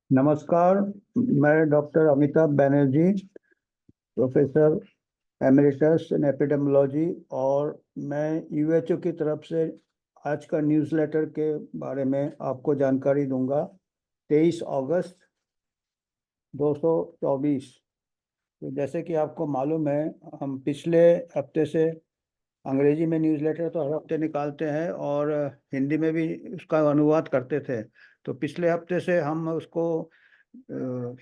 नमस्कार। मैं doctor Amitabh Banerjee, professor emeritus in epidemiology, और मैं यूएचओ की तरफ से आज का न्यूज़लेटर के बारे में आपको जानकारी दूंगा। 23 अगस्त 224। तो जैसे कि आपको मालूम है, हम पिछले हफ्ते से अंग्रेजी में न्यूज़लेटर तो हर हफ्ते निकालते हैं और हिंदी में भी उसका अनुवाद करते थे। तो पिछले हफ्ते से हम उसको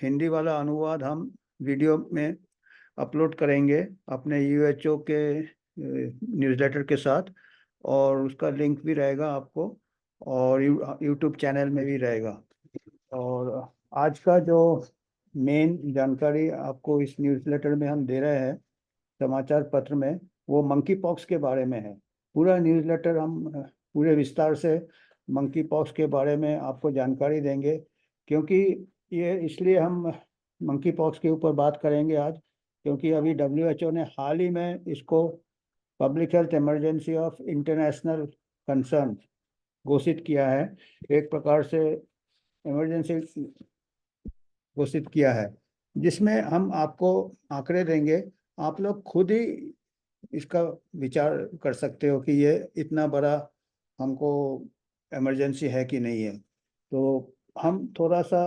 हिंदी वाला अनुवाद हम वीडियो में अपलोड करेंगे अपने यूएचओ के न्यूज़लेटर के साथ, और उसका लिंक भी रहेगा आपको, और यूट्यूब चैनल में भी रहेगा। और आज का जो मेन जानकारी आपको इस न्यूज़लेटर में हम दे रहे हैं, समाचार पत्र में, वो मंकी पॉक्स के बारे में है। पूरा न्यूज़लेटर हम पूरे विस्तार से मंकी पॉक्स के बारे में आपको जानकारी देंगे, क्योंकि ये इसलिए हम मंकी पॉक्स के ऊपर बात करेंगे आज, क्योंकि अभी डब्ल्यूएचओ ने हाल ही में इसको public health emergency of international concern घोषित किया है। एक प्रकार से इमरजेंसी घोषित किया है, जिसमें हम आपको आंकड़े देंगे। आप लोग खुद ही इसका विचार कर सकते हो कि ये इतना बड़ा हमको इमरजेंसी है कि नहीं है। तो हम थोड़ा सा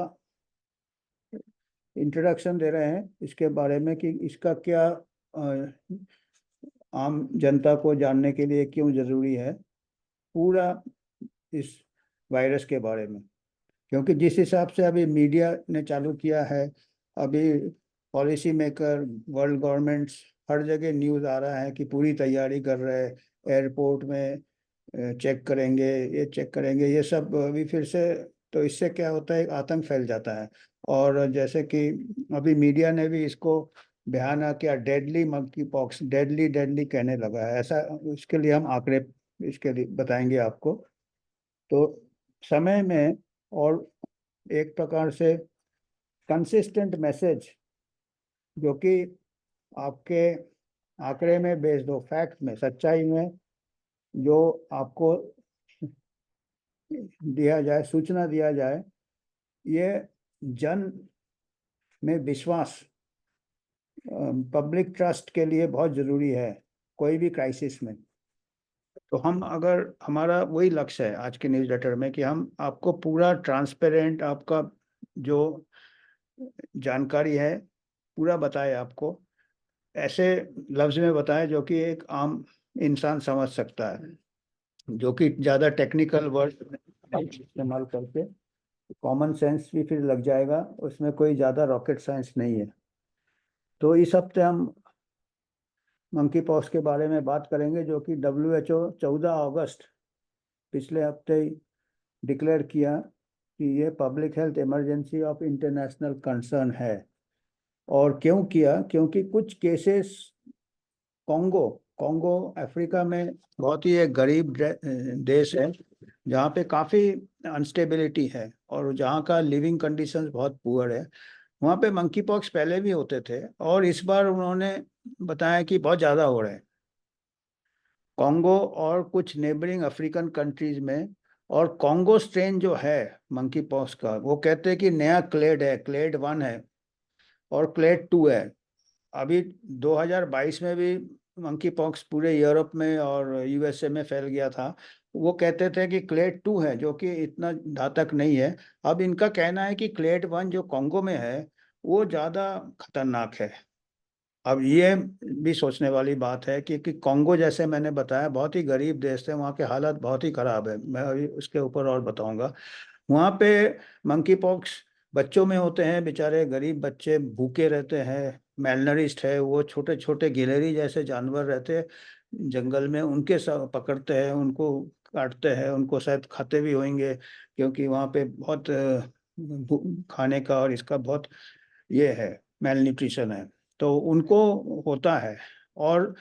इंट्रोडक्शन दे रहे हैं इसके बारे में कि इसका क्या आम जनता को जानने के लिए क्यों जरूरी है, पूरा इस वायरस के बारे में। क्योंकि जिस हिसाब से अभी मीडिया ने चालू किया है, अभी पॉलिसी मेकर, वर्ल्ड गवर्नमेंट्स, हर जगह न्यूज़ आ रहा है कि पूरी तैयारी कर रहे हैं, एयरपोर्ट में चेक करेंगे, ये चेक करेंगे, ये सब अभी फिर से। तो इससे क्या होता है, एक आतंक फैल जाता है। और जैसे कि अभी मीडिया ने भी इसको बयान किया, deadly monkey pox, deadly deadly कहने लगा है ऐसा। इसके लिए हम आंकड़े इसके लिए बताएंगे आपको। तो समय में, और एक प्रकार से कंसिस्टेंट मैसेज, जो कि आपके आंकड़े में बेच दो, फैक्ट में, सच्चाई में, जो आपको दिया जाए, सूचना दिया जाए, ये जन में विश्वास, पब्लिक ट्रस्ट के लिए बहुत जरूरी है कोई भी क्राइसिस में। तो हम, अगर हमारा वही लक्ष्य है आज के न्यूज़ लेटर में कि हम आपको पूरा ट्रांसपेरेंट, आपका जो जानकारी है पूरा बताए, आपको ऐसे लफ्ज में बताए जो कि एक आम इंसान समझ सकता है, जो कि ज़्यादा टेक्निकल वर्ड इस्तेमाल करके, कॉमन सेंस भी फिर लग जाएगा उसमें, कोई ज़्यादा रॉकेट साइंस नहीं है। तो इस हफ्ते हम मंकी पॉक्स के बारे में बात करेंगे, जो कि डब्ल्यूएचओ 14 अगस्त पिछले हफ्ते ही डिक्लेयर किया कि ये public health emergency of international concern है। और क्यों किया, क्योंकि कुछ केसेस कॉन्गो, कॉन्गो अफ्रीका में बहुत ही एक गरीब देश है, जहाँ पे काफ़ी अनस्टेबिलिटी है और जहाँ का लिविंग कंडीशंस बहुत पुअर है। वहाँ पे मंकी पॉक्स पहले भी होते थे, और इस बार उन्होंने बताया कि बहुत ज़्यादा हो रहे हैं कॉन्गो और कुछ नेबरिंग अफ्रीकन कंट्रीज में। और कॉन्गो स्ट्रेन जो है मंकी पॉक्स का, वो कहते हैं कि नया क्लेड है, क्लेड 1 है और क्लेड 2 है। अभी 2022 में भी मंकी पॉक्स पूरे यूरोप में और यूएसए में फैल गया था। वो कहते थे कि क्लेड 2 है, जो कि इतना घातक नहीं है। अब इनका कहना है कि क्लेड 1 जो कॉन्गो में है, वो ज़्यादा खतरनाक है। अब ये भी सोचने वाली बात है कि कॉन्गो, जैसे मैंने बताया, बहुत ही गरीब देश है, वहाँ के हालत बहुत ही खराब है। मैं अभी उसके ऊपर और बताऊंगा। वहाँ पे मंकी पॉक्स बच्चों में होते हैं, बेचारे गरीब बच्चे भूखे रहते हैं, मेलनरिस्ट है, वो छोटे छोटे गिलहरी जैसे जानवर रहते हैं जंगल में, उनके सब पकड़ते हैं, उनको काटते हैं, उनको शायद खाते भी होंगे, क्योंकि वहाँ पे बहुत खाने का और इसका बहुत ये है, मेल न्यूट्रिशन है। तो उनको होता है। और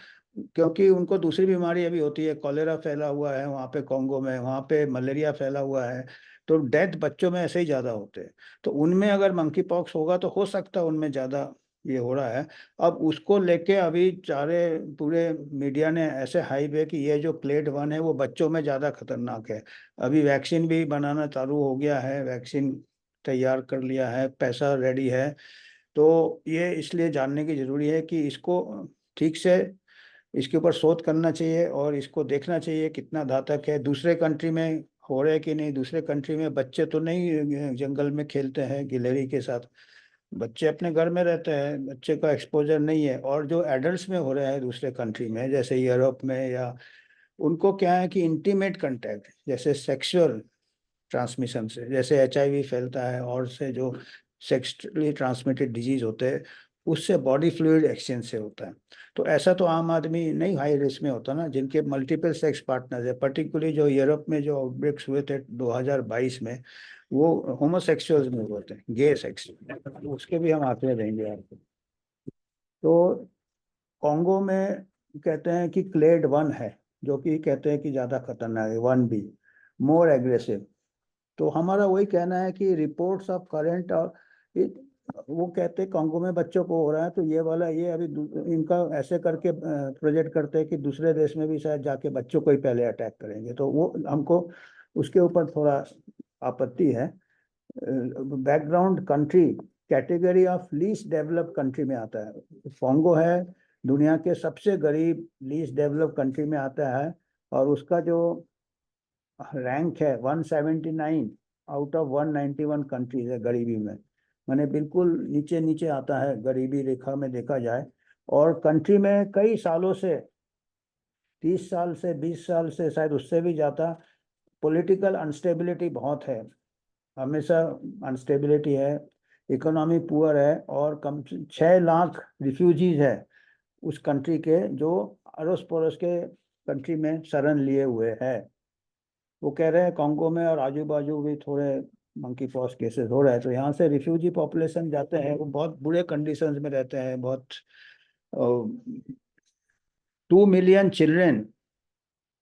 क्योंकि उनको दूसरी बीमारी अभी होती है, कॉलेरा फैला हुआ है वहाँ पे कॉन्गो में, वहाँ पे मलेरिया फैला हुआ है, तो डेथ बच्चों में ऐसे ही ज़्यादा होते हैं। तो उनमें अगर मंकी पॉक्स होगा तो हो सकता है उनमें ज़्यादा ये हो रहा है। अब उसको लेके अभी चारे पूरे मीडिया ने ऐसे हाइप है कि ये जो क्लेड 1 है वो बच्चों में ज़्यादा खतरनाक है। अभी वैक्सीन भी बनाना चालू हो गया है, वैक्सीन तैयार कर लिया है, पैसा रेडी है। तो ये इसलिए जानने की जरूरी है कि इसको ठीक से इसके ऊपर शोध करना चाहिए और इसको देखना चाहिए कितना घातक है। दूसरे कंट्री में हो रहे कि नहीं, दूसरे कंट्री में बच्चे तो नहीं जंगल में खेलते हैं गिलहरी के साथ, बच्चे अपने घर में रहते हैं, बच्चे का एक्सपोजर नहीं है। और जो एडल्ट्स में हो रहा है दूसरे कंट्री में जैसे यूरोप में, या उनको क्या है कि इंटीमेट कांटेक्ट, जैसे सेक्सुअल ट्रांसमिशन से, जैसे HIV फैलता है और से जो सेक्सुअली ट्रांसमिटेड डिजीज होते हैं, उससे बॉडी फ्लूइड एक्सचेंज से होता है। तो ऐसा तो आम आदमी नहीं हाई रिस्क में होता ना, जिनके मल्टीपल सेक्स पार्टनर्स है। पर्टिकुलरली जो यूरोप में जो आउटब्रेक्स हुए थे 2022 में, वो होमोसेक्सुअल्स में हुए थे, गे सेक्स। उसके भी हम आंकड़े देंगे आपको। तो कॉन्गो में कहते हैं कि क्लेड 1 है, जो कि कहते हैं कि ज़्यादा खतरनाक है, 1B, मोर एग्रेसिव। तो हमारा वही कहना है कि रिपोर्ट्स ऑफ करंट, और वो कहते हैं कांगो में बच्चों को हो रहा है, तो ये वाला ये अभी इनका ऐसे करके प्रोजेक्ट करते हैं कि दूसरे देश में भी शायद जाके बच्चों को ही पहले अटैक करेंगे। तो वो हमको उसके ऊपर थोड़ा आपत्ति है। Background country category of least developed country में आता है कॉन्गो है, दुनिया के सबसे गरीब लीस्ट डेवलप्ड कंट्री में आता है। और उसका जो रैंक है 179 आउट ऑफ 191 कंट्रीज है गरीबी में, माने बिल्कुल नीचे नीचे आता है गरीबी रेखा में देखा जाए। और कंट्री में कई सालों से, 30 साल से, 20 साल से, शायद उससे भी ज़्यादा पॉलिटिकल अनस्टेबिलिटी बहुत है, हमेशा अनस्टेबिलिटी है। इकोनॉमी पुअर है और कम 6 लाख रिफ्यूजीज है उस कंट्री के, जो अड़ोस पड़ोस के कंट्री में शरण लिए हुए है। वो कह रहे हैं कांगो में और आजू बाजू भी थोड़े मंकी पॉक्स केसेस हो रहे हैं, तो यहाँ से रिफ्यूजी पॉपुलेशन जाते हैं, वो बहुत बुरे कंडीशंस में रहते हैं। बहुत 2 मिलियन चिल्ड्रेन,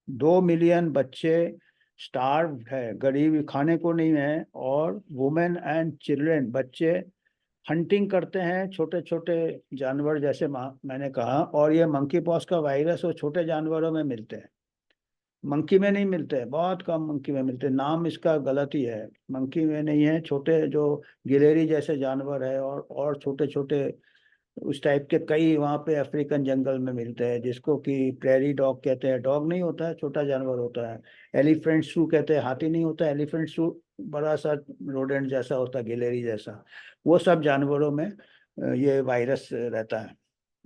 2 मिलियन बच्चे स्टार्व है, गरीब, खाने को नहीं है। और वुमेन एंड चिल्ड्रेन, बच्चे हंटिंग करते हैं छोटे छोटे जानवर, जैसे मैंने कहा। और ये मंकी पॉक्स का वायरस वो छोटे जानवरों में मिलते हैं, मंकी में नहीं मिलते हैं, बहुत कम मंकी में मिलते हैं। नाम इसका गलत ही है, मंकी में नहीं है। छोटे जो गिलेरी जैसे जानवर है और छोटे छोटे उस टाइप के कई वहाँ पे अफ्रीकन जंगल में मिलते हैं, जिसको कि प्रेरी डॉग कहते हैं। डॉग नहीं होता है, छोटा जानवर होता है। एलिफेंट शू कहते हैं, हाथी नहीं होता, एलिफेंट शू बड़ा सा रोडेंट जैसा होता है, गिलेरी जैसा। वो सब जानवरों में ये वायरस रहता है।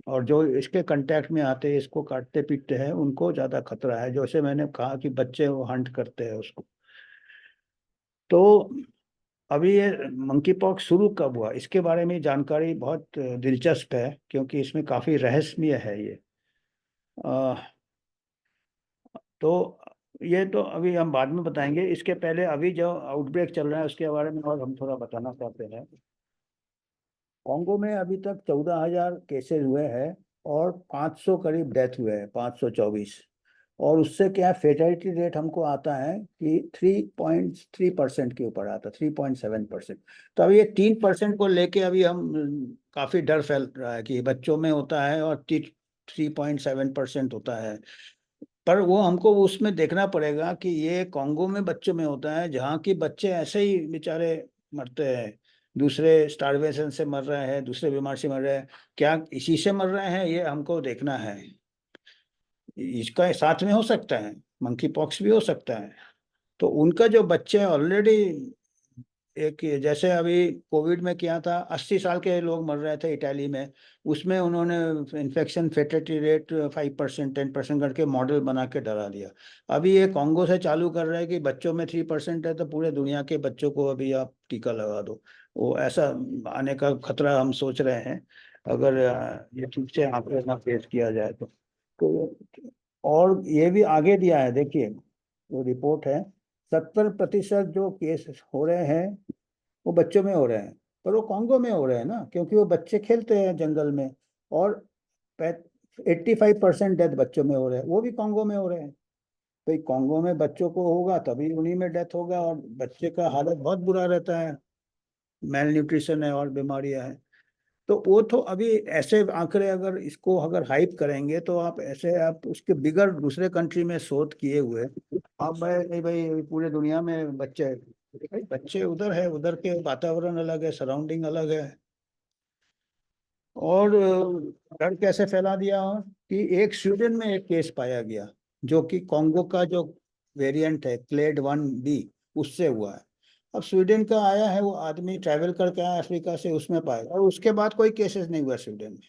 और जो इसके कांटेक्ट में आते हैं, इसको काटते पीटते हैं, उनको ज्यादा खतरा है। जैसे मैंने कहा कि बच्चे वो हंट करते हैं उसको। तो अभी ये मंकी पॉक्स शुरू कब हुआ, इसके बारे में जानकारी बहुत दिलचस्प है, क्योंकि इसमें काफी रहस्यमय है ये। अ, तो ये तो अभी हम बाद में बताएंगे। इसके पहले अभी जो आउटब्रेक चल रहा है उसके बारे में और हम थोड़ा बताना चाहते हैं। कॉन्गो में अभी तक 14,000 केसेस हुए हैं और 500 करीब डेथ हुए हैं, 524। और उससे क्या फेटलिटी रेट हमको आता है कि 3.3% के ऊपर आता, 3.7%। तो अभी ये 3% को लेके अभी हम काफी डर फैल रहा है कि बच्चों में होता है और 3.7% होता है। पर वो हमको उसमें देखना पड़ेगा कि ये कॉन्गो में बच्चों में होता है, जहाँ की बच्चे ऐसे ही बेचारे मरते हैं, दूसरे स्टारवेशन से मर रहे हैं, दूसरे बीमार से मर रहे हैं, क्या इसी से मर रहे हैं, ये हमको देखना है। इसका साथ में हो सकता है मंकी पॉक्स भी हो सकता है। तो उनका जो बच्चे ऑलरेडी, एक जैसे अभी कोविड में क्या था, 80 साल के लोग मर रहे थे इटाली में, उसमें उन्होंने इन्फेक्शन फेटेलिटी रेट 5%, 10% करके मॉडल बना के डरा दिया। अभी ये कॉन्गो से चालू कर रहे हैं कि बच्चों में 3% है, तो पूरे दुनिया के बच्चों को अभी आप टीका लगा दो। वो ऐसा आने का खतरा हम सोच रहे हैं, अगर ये ठीक से आंकड़े ना पेश किया जाए तो। और ये भी आगे दिया है, देखिए वो रिपोर्ट है, 70% जो केस हो रहे हैं वो बच्चों में हो रहे हैं। पर वो कॉन्गो में हो रहे हैं ना, क्योंकि वो बच्चे खेलते हैं जंगल में। और 85% डेथ बच्चों में हो रहे हैं, वो भी कॉन्गो में हो रहे हैं। भाई कॉन्गो में बच्चों को होगा तभी उन्हीं में डेथ होगा, और बच्चे का हालत बहुत बुरा रहता है, मेल न्यूट्रिशन है और बीमारियां हैं। तो वो तो अभी ऐसे आंकड़े अगर इसको अगर हाइप करेंगे, तो आप ऐसे आप उसके बिगर दूसरे कंट्री में शोध किए हुए आप भाई नहीं, भाई पूरे दुनिया में बच्चे भाई बच्चे उधर है, उधर के वातावरण अलग है, सराउंडिंग अलग है। और डर कैसे फैला दिया हो कि एक स्वीडन में एक केस पाया गया, जो कि कॉन्गो का जो वेरिएंट है क्लेड 1b, उससे हुआ है। अब स्वीडन का आया है, वो आदमी ट्रैवल करके आया अफ्रीका से, उसमें पाया, और उसके बाद कोई केसेस नहीं हुआ स्वीडन में।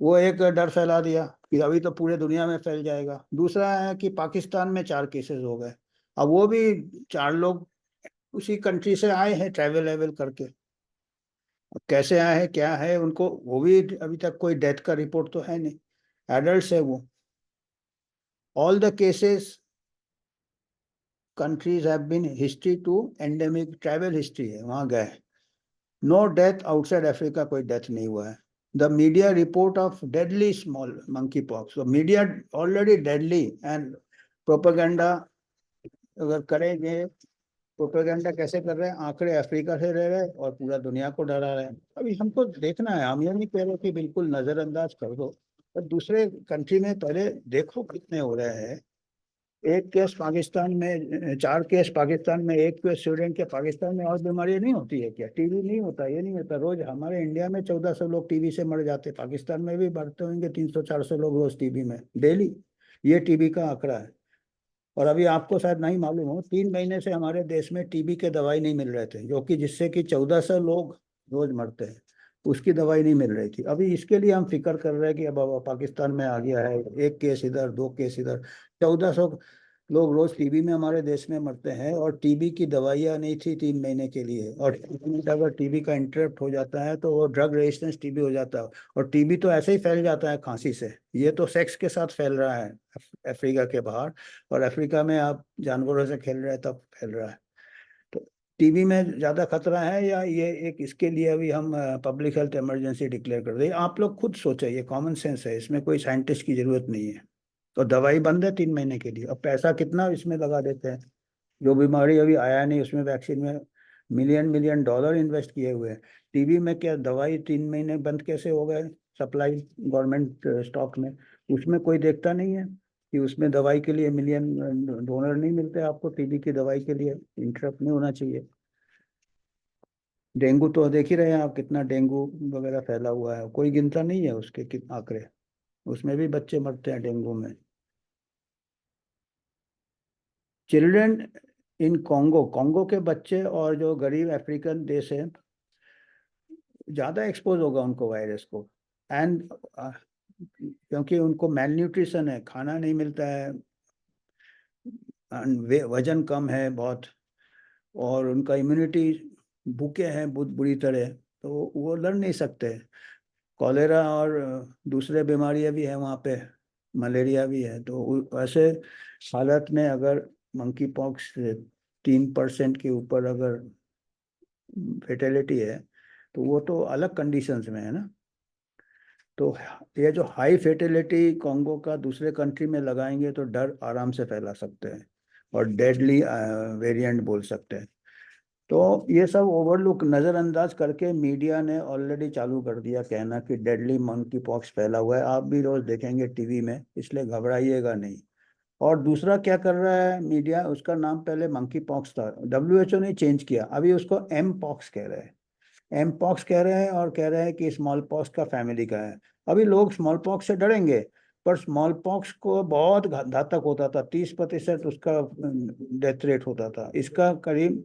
वो एक डर फैला दिया कि अभी तो पूरे दुनिया में फैल जाएगा। दूसरा है कि पाकिस्तान में 4 केसेस हो गए। अब वो भी 4 लोग उसी कंट्री से आए हैं ट्रैवल वेवल करके। अब कैसे आए हैं, क्या है उनको, वो भी अभी तक कोई डेथ का रिपोर्ट तो है नहीं। एडल्ट है वो। All the cases countries have been history to endemic, travel history है, वहां गए। नो डेथ आउटसाइड अफ्रीका, कोई डेथ नहीं हुआ है। The media report of deadly small monkeypox, तो media already deadly and propaganda अगर करेंगे। प्रोपेगेंडा कैसे कर रहे हैं, आंकड़े अफ्रीका से ले रहे हैं और पूरा दुनिया को डरा रहे हैं। अभी हमको देखना है, हम ये नहीं कह रहे कि बिल्कुल नजरअंदाज कर दो, पर दूसरे कंट्री में पहले देखो कितने हो रहे हैं। एक केस पाकिस्तान में, 4 केस पाकिस्तान में, एक केस स्वीडन के। पाकिस्तान में और बीमारियां नहीं होती है क्या? टीबी नहीं होता? ये नहीं होता? रोज हमारे इंडिया में 1400 लोग टीबी से मर जाते, पाकिस्तान में भी बढ़ते होंगे 300-400 लोग रोज टीबी में, डेली। ये टीबी का आंकड़ा है। और अभी आपको शायद नहीं मालूम हो, 3 महीने से हमारे देश में टीबी के दवाई नहीं मिल रहे थे, जो कि जिससे कि 1400 लोग रोज मरते हैं, उसकी दवाई नहीं मिल रही थी। अभी इसके लिए हम फिक्र कर रहे हैं कि अब पाकिस्तान में आ गया है, एक केस इधर, 2 केस इधर, 1400 लोग रोज टीबी में हमारे देश में मरते हैं, और टीबी की दवाइयाँ नहीं थी 3 महीने के लिए। और अगर टीबी का इंटरप्ट हो जाता है तो वो ड्रग रेजिस्टेंस टीबी हो जाता है। और टीबी तो ऐसे ही फैल जाता है खांसी से, ये तो सेक्स के साथ फैल रहा है अफ्रीका के बाहर। और अफ्रीका में आप जानवरों से खेल रहे हैं तब फैल रहा है। तो टीबी में ज्यादा खतरा है, या ये एक, इसके लिए अभी हम पब्लिक हेल्थ इमरजेंसी डिक्लेयर कर रहे हैं? आप लोग खुद सोचो, ये कॉमन सेंस है, इसमें कोई साइंटिस्ट की जरूरत नहीं है। तो दवाई बंद है 3 महीने के लिए, अब पैसा कितना इसमें लगा देते हैं। जो बीमारी अभी आया नहीं उसमें वैक्सीन में मिलियन मिलियन डॉलर इन्वेस्ट किए हुए हैं। टीबी में क्या दवाई 3 महीने बंद कैसे हो गए? सप्लाई गवर्नमेंट स्टॉक में, उसमें कोई देखता नहीं है कि उसमें दवाई के लिए मिलियन डोनर नहीं मिलते आपको टीबी की दवाई के लिए? इंटरप्ट नहीं होना चाहिए। डेंगू तो देख ही रहे हैं आप, कितना डेंगू वगैरह फैला हुआ है, कोई गिनता नहीं है उसके आंकड़े। उसमें भी बच्चे मरते हैं डेंगू में। चिल्ड्रन इन कॉन्गो, कॉन्गो के बच्चे और जो गरीब अफ्रीकन देश है, ज्यादा एक्सपोज होगा उनको वायरस को। एंड क्योंकि उनको मेल न्यूट्रिशन है, खाना नहीं मिलता है, वजन कम है बहुत, और उनका इम्यूनिटी, भूखे हैं बहुत बुरी तरह, तो वो लड़ नहीं सकते। कॉलेरा और दूसरे बीमारियां भी हैं वहाँ पे, मलेरिया भी है। तो ऐसे हालत में अगर मंकी पॉक्स 3% के ऊपर अगर फेटेलिटी है, तो वो तो अलग कंडीशंस में है ना। तो ये जो हाई फेटेलिटी कॉन्गो का दूसरे कंट्री में लगाएंगे तो डर आराम से फैला सकते हैं, और डेडली वेरिएंट बोल सकते हैं। तो ये सब ओवरलुक, नज़रअंदाज करके मीडिया ने ऑलरेडी चालू कर दिया कहना कि डेडली मंकी पॉक्स फैला हुआ है। आप भी रोज देखेंगे टीवी में, इसलिए घबराइएगा नहीं। और दूसरा क्या कर रहा है मीडिया, उसका नाम पहले मंकी पॉक्स था, डब्ल्यूएचओ ने चेंज किया, अभी उसको एम पॉक्स कह रहे हैं। एम पॉक्स कह रहे हैं, और कह रहे हैं कि स्मॉल पॉक्स का फैमिली का है। अभी लोग स्मॉल पॉक्स से डरेंगे, पर स्मॉल पॉक्स को बहुत घातक होता था, 30% उसका डेथ रेट होता था। इसका करीब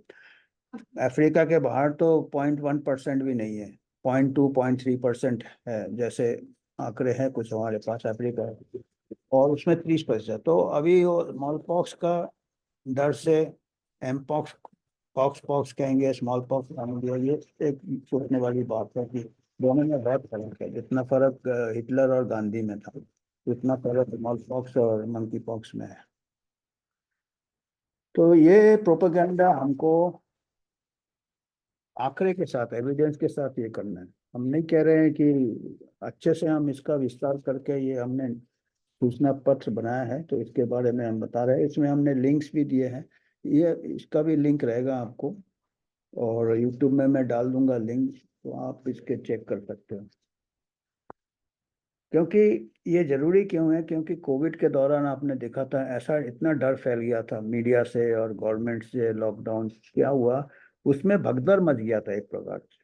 अफ्रीका के बाहर तो 0.1% भी नहीं है, 0.2 0.3% है, जैसे आंकड़े हैं कुछ हमारे पास अफ्रीका। और उसमें 30%, तो अभी वो स्मॉल पॉक्स का डर से एम पॉक्स, पॉक्स पॉक्स कहेंगे, स्मॉल पॉक्स कहेंगे, ये एक सोचने वाली बात है कि दोनों में बहुत फर्क है। जितना फर्क हिटलर और गांधी में था, उतना फर्क स्मॉल पॉक्स और मंकी पॉक्स में है। तो ये प्रोपेगेंडा हमको आंकड़े के साथ, एविडेंस के साथ ये करना है। हम नहीं कह रहे हैं कि अच्छे से हम इसका विस्तार करके, ये हमने सूचना पत्र बनाया है तो इसके बारे में हम बता रहे हैं। इसमें हमने लिंक्स भी दिए हैं, ये इसका भी लिंक रहेगा आपको, और यूट्यूब में मैं डाल दूंगा लिंक, तो आप इसके चेक कर सकते हो। क्योंकि ये जरूरी क्यों है, क्योंकि कोविड के दौरान आपने देखा था ऐसा इतना डर फैल गया था मीडिया से और गवर्नमेंट से, लॉकडाउन क्या हुआ, उसमें भगदड़ मच गया था एक प्रकार से,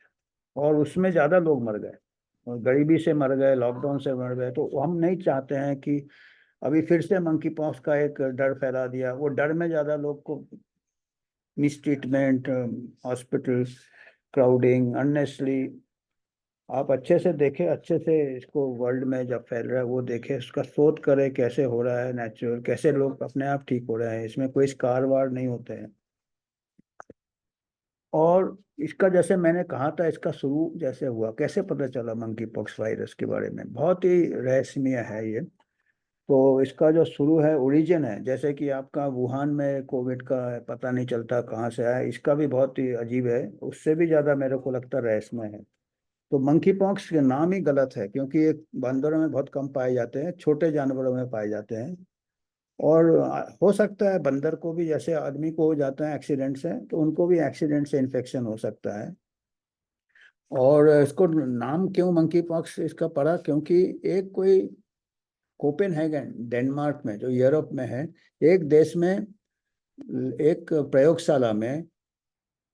और उसमें ज्यादा लोग मर गए, और गरीबी से मर गए, लॉकडाउन से मर गए। तो हम नहीं चाहते हैं कि अभी फिर से मंकी पॉक्स का एक डर फैला दिया, वो डर में ज्यादा लोग को मिस ट्रीटमेंट, हॉस्पिटल क्राउडिंग अननेसली। आप अच्छे से देखें, अच्छे से इसको, वर्ल्ड में जब फैल रहा है वो देखें, उसका शोध करें कैसे हो रहा है नेचुरल, कैसे लोग अपने आप ठीक हो रहे हैं, इसमें कोई स्कार वार नहीं होते हैं। और इसका जैसे मैंने कहा था, इसका शुरू जैसे हुआ, कैसे पता चला मंकी पॉक्स वायरस के बारे में, बहुत ही रहस्यमय है ये। तो इसका जो शुरू है, ओरिजिन है, जैसे कि आपका वुहान में कोविड का पता नहीं चलता कहाँ से आया, इसका भी बहुत ही अजीब है, उससे भी ज्यादा मेरे को लगता है रहस्यमय है। तो मंकी पॉक्स के नाम ही गलत है, क्योंकि ये बंदरों में बहुत कम पाए जाते हैं, छोटे जानवरों में पाए जाते हैं। और हो सकता है बंदर को भी, जैसे आदमी को हो जाता है एक्सीडेंट से, तो उनको भी एक्सीडेंट से इन्फेक्शन हो सकता है। और इसको नाम क्यों मंकी पॉक्स इसका पड़ा, क्योंकि एक कोई कोपेनहेगन डेनमार्क में, जो यूरोप में है, एक देश में, एक प्रयोगशाला में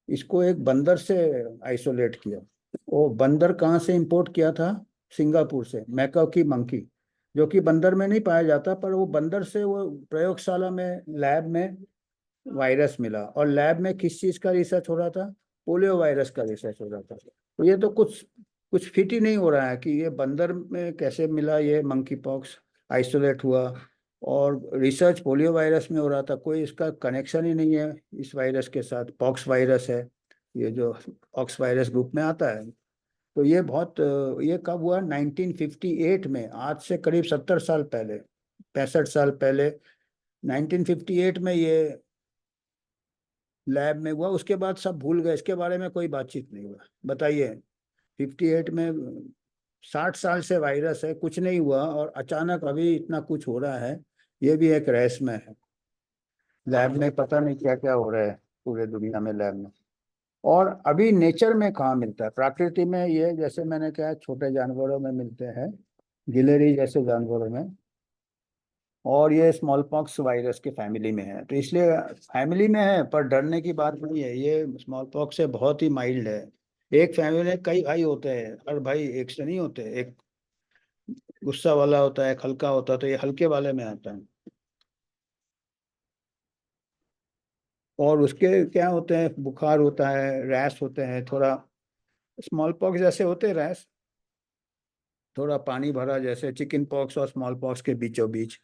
इसको एक बंदर से आइसोलेट किया। वो बंदर कहाँ से इंपोर्ट किया था? सिंगापुर से, मैकाकी मंकी, जो कि बंदर में नहीं पाया जाता, पर वो बंदर से वो प्रयोगशाला में, लैब में वायरस मिला। और लैब में किस चीज का रिसर्च हो रहा था? पोलियो वायरस का रिसर्च हो रहा था। तो ये तो कुछ कुछ फिट ही नहीं हो रहा है कि ये बंदर में कैसे मिला, ये मंकी पॉक्स आइसोलेट हुआ, और रिसर्च पोलियो वायरस में हो रहा था, कोई इसका कनेक्शन ही नहीं है इस वायरस के साथ। पॉक्स वायरस है ये, जो पॉक्स वायरस ग्रुप में आता है। तो ये बहुत, ये कब हुआ? 1958 में, आज से करीब 70 साल पहले, 65 साल पहले, 1958 में ये लैब में हुआ। उसके बाद सब भूल गए, इसके बारे में कोई बातचीत नहीं हुआ। बताइए, 58 में, 60 साल से वायरस है, कुछ नहीं हुआ, और अचानक अभी इतना कुछ हो रहा है। ये भी एक रहस्यमय है। लैब में पता नहीं क्या क्या हो रहा है पूरे दुनिया में, लैब में। और अभी नेचर में कहाँ मिलता है, प्रकृति में ये, जैसे मैंने कहा, छोटे जानवरों में मिलते हैं, गिलहरी जैसे जानवरों में। और ये स्मॉल पॉक्स वायरस के फैमिली में है, तो इसलिए फैमिली में है, पर डरने की बात नहीं है। ये स्मॉल पॉक्स से बहुत ही माइल्ड है। एक फैमिली में कई भाई होते हैं, हर भाई एक से नहीं होते, एक गुस्सा वाला होता है, एक हल्का होता है, तो ये हल्के वाले में आता है। और उसके क्या होते हैं, बुखार होता है, रैश होते हैं, थोड़ा स्मॉल पॉक्स जैसे होते हैं रैश, थोड़ा पानी भरा, जैसे चिकन पॉक्स और स्मॉल पॉक्स के बीचों बीच।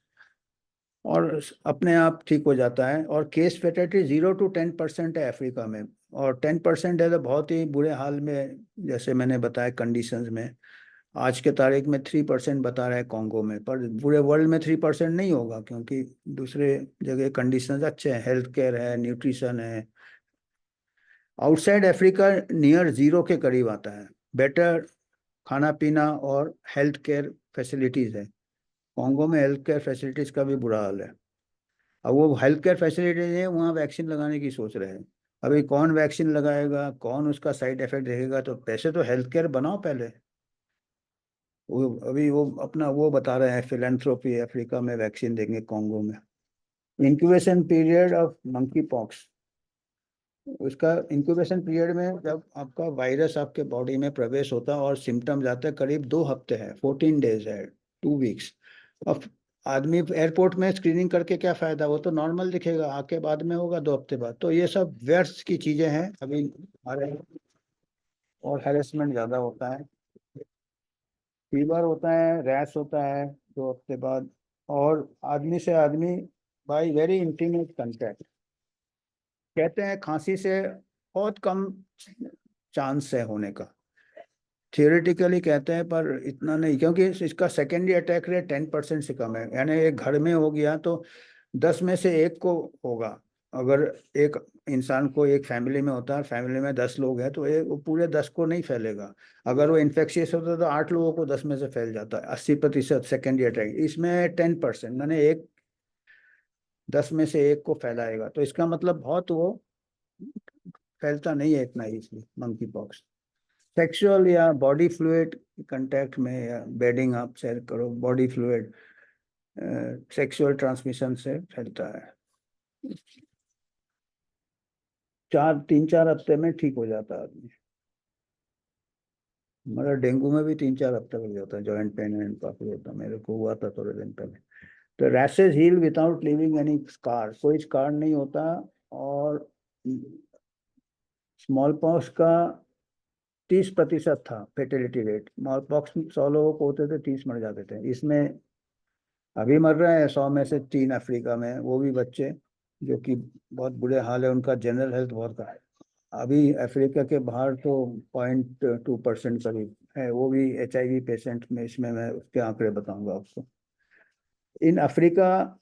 और अपने आप ठीक हो जाता है। और केस फैटेलिटी 0 to 10% है अफ्रीका में, और 10% है तो बहुत ही बुरे हाल में, जैसे मैंने बताया कंडीशंस में। आज के तारीख में 3% बता रहे हैं कॉन्गो में, पर पूरे वर्ल्ड में 3% नहीं होगा, क्योंकि दूसरे जगह कंडीशंस अच्छे हैं, हेल्थ केयर है, न्यूट्रिशन है। आउटसाइड अफ्रीका नियर जीरो के करीब आता है, बेटर खाना पीना और हेल्थ केयर फैसिलिटीज है। कॉन्गो में हेल्थ केयर फैसिलिटीज का भी बुरा हाल है। अब वो हेल्थ केयर फैसिलिटीज है, वहाँ वैक्सीन लगाने की सोच रहे हैं। अभी कौन वैक्सीन लगाएगा, कौन उसका साइड इफेक्ट देखेगा? तो पैसे तो हेल्थ केयर बनाओ पहले। वो अभी वो अपना वो बता रहे हैं फिलेंथ्रोपी, अफ्रीका में वैक्सीन देंगे कॉन्गो में। Incubation period of monkey pox, उसका इंक्यूबेशन पीरियड में, जब आपका वायरस आपके बॉडी में प्रवेश होता है और सिम्टम्स आते हैं, करीब 2 हफ्ते है, 14 डेज है, 2 वीक्स। अब आदमी एयरपोर्ट में स्क्रीनिंग करके क्या फायदा, वो तो नॉर्मल दिखेगा, आके बाद में होगा 2 हफ्ते बाद। तो ये सब व्यर्थ की चीजें हैं अभी हमारे। और हैरेसमेंट ज्यादा होता है, फीवर होता है, रैश होता है 2 हफ्ते बाद। और आदमी से आदमी, बाई वेरी इंटीमेट कंटेक्ट, कहते हैं खांसी से बहुत कम चांस है होने का, थियोरेटिकली कहते हैं, पर इतना नहीं, क्योंकि इसका सेकेंडरी अटैक रेट 10% से कम है। यानी एक घर में हो गया तो 10 में से 1 को होगा। अगर एक इंसान को, एक फैमिली में होता है, फैमिली में 10 लोग हैं, तो एक वो पूरे 10 को नहीं फैलेगा। अगर वो इन्फेक्शियस होता है तो 8 लोगों को 10 में से फैल जाता है, 80% सेकेंडरी अटैक। इसमें 10%, मैंने एक 10 में से 1 को फैलाएगा, तो इसका मतलब बहुत वो फैलता नहीं है इतना, इसलिए मंकी पॉक्स। सेक्सुअल या बॉडी फ्लूइड कांटेक्ट में, या बेडिंग आप शेयर करो, बॉडी फ्लूइड सेक्सुअल ट्रांसमिशन से फैलता है। 3-4 हफ्ते में ठीक हो जाता है आदमी। हमारा डेंगू में भी 3-4 हफ्ते लग जाता है, जॉइंट पेन एंड काफी होता है, मेरे को हुआ था थोड़े दिन पहले। तो rashes heal without leaving any scar, कोई स्कार नहीं होता। और स्मॉल पॉक्स का 30% था फेटिलिटी रेट। स्मॉल पॉक्स 100 लोगों को होते थे, 30 मर जाते थे। इसमें अभी मर रहे हैं 100 में से 3 अफ्रीका में, वो भी बच्चे, जो कि बहुत बुरे हाल है उनका, जनरल हेल्थ बहुत का है। अभी अफ्रीका के बाहर तो 0.2% करीब है, वो भी HIV पेशेंट में। इसमें मैं उसके आंकड़े बताऊंगा आपको। इन अफ्रीका,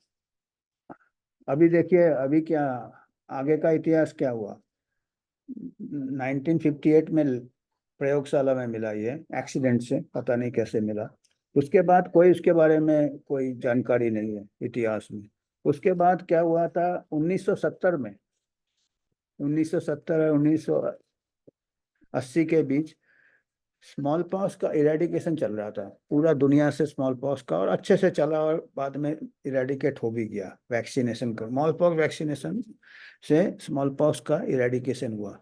अभी देखिए अभी क्या आगे का इतिहास क्या हुआ। 1958 में प्रयोगशाला में मिला, ये एक्सीडेंट से, पता नहीं कैसे मिला। उसके बाद कोई उसके बारे में कोई जानकारी नहीं है इतिहास में। उसके बाद क्या हुआ था 1970 में, 1970 और 1980 के बीच स्मॉल पॉक्स का इरेडिकेशन चल रहा था पूरा दुनिया से, स्मॉल पॉक्स का, और अच्छे से चला, और बाद में इरेडिकेट हो भी गया वैक्सीनेशन कर, स्मॉल पॉक्स वैक्सीनेशन से स्मॉल पॉक्स का इरेडिकेशन हुआ।